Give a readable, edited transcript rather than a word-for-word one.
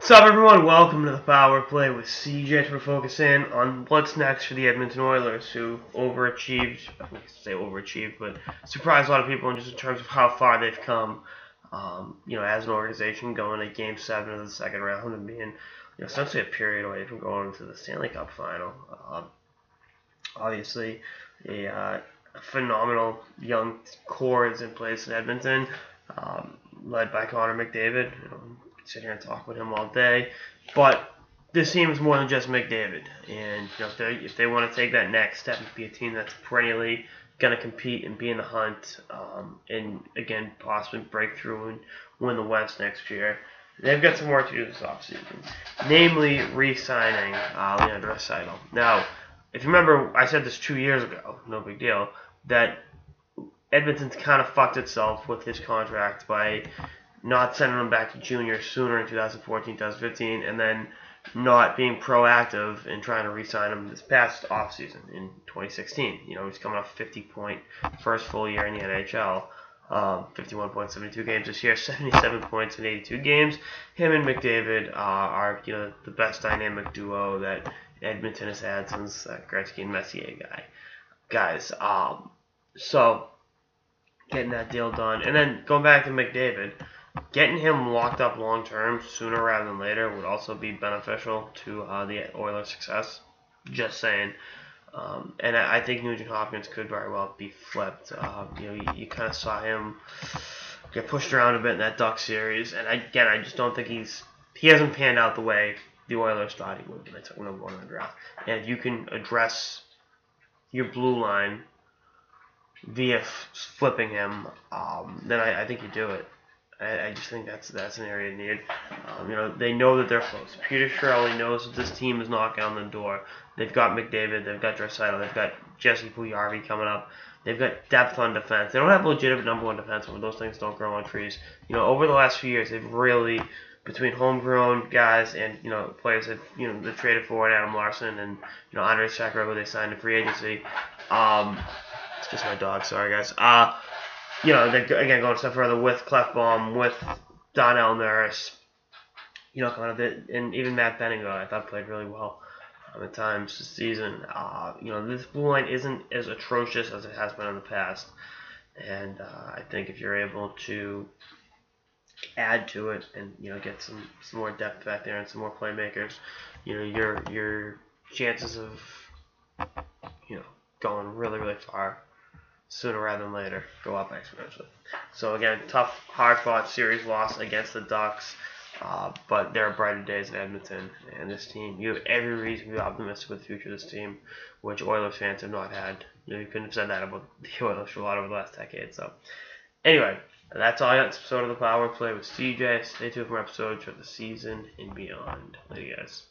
What's up, everyone? Welcome to the Power Play with CJ. We're focusing on what's next for the Edmonton Oilers, who overachieved. I wouldn't say overachieved, but surprised a lot of people in just in terms of how far they've come. As an organization, going to Game 7 of the second round and being, essentially a period away from going to the Stanley Cup final. Obviously, a phenomenal young core is in place in Edmonton, led by Connor McDavid. Sit here and talk with him all day, but this team is more than just McDavid. And if they want to take that next step and be a team that's perennially going to compete and be in the hunt, and again possibly break through and win the West next year, they've got some work to do this offseason, namely re-signing Leandro Draisaitl. Now, if you remember, I said this 2 years ago, no big deal, that Edmonton's kind of fucked itself with his contract by not sending him back to junior sooner in 2014, 2015, and then not being proactive in trying to re-sign him this past offseason in 2016. He's coming off 50-point first full year in the NHL, 51 points, 72 games this year, 77 points in 82 games. Him and McDavid are the best dynamic duo that Edmonton has had since Gretzky and Messier guys. So getting that deal done, and then going back to McDavid. Getting him locked up long term sooner rather than later would also be beneficial to the Oilers' success. Just saying. And I think Nugent Hopkins could very well be flipped. You kind of saw him get pushed around a bit in that Duck series, and I just don't think he hasn't panned out the way the Oilers thought he would when they took him number 1 in the draft. And if you can address your blue line via flipping him, then I think you do it. I just think that's an area needed. They know that they're close. Peter Chiarelli knows that this team is knocking on the door. They've got McDavid, they've got Draisaitl, they've got Jesse Puljujarvi coming up. They've got depth on defense. They don't have legitimate number 1 defense, but those things don't grow on trees. Over the last few years, they've really, between homegrown guys and players that they traded for, Adam Larson and Andrei Sekera, who they signed in free agency. It's just my dog. Sorry, guys. They're again going a step further with Clefbaum, with Donnell Nurse, and even Matt Benningo, I thought played really well at times this season. This blue line isn't as atrocious as it has been in the past, and I think if you're able to add to it and get some more depth back there and some more playmakers, your chances of going really, really far sooner rather than later go up exponentially. So again, tough, hard-fought series loss against the Ducks, but there are brighter days in Edmonton, and this team, you have every reason to be optimistic with the future of this team, which Oilers fans have not had. You couldn't have said that about the Oilers for a lot over the last decade. So anyway, that's all I got. This episode of the Power Play with CJ. Stay tuned for more episodes for the season and beyond. Later, guys.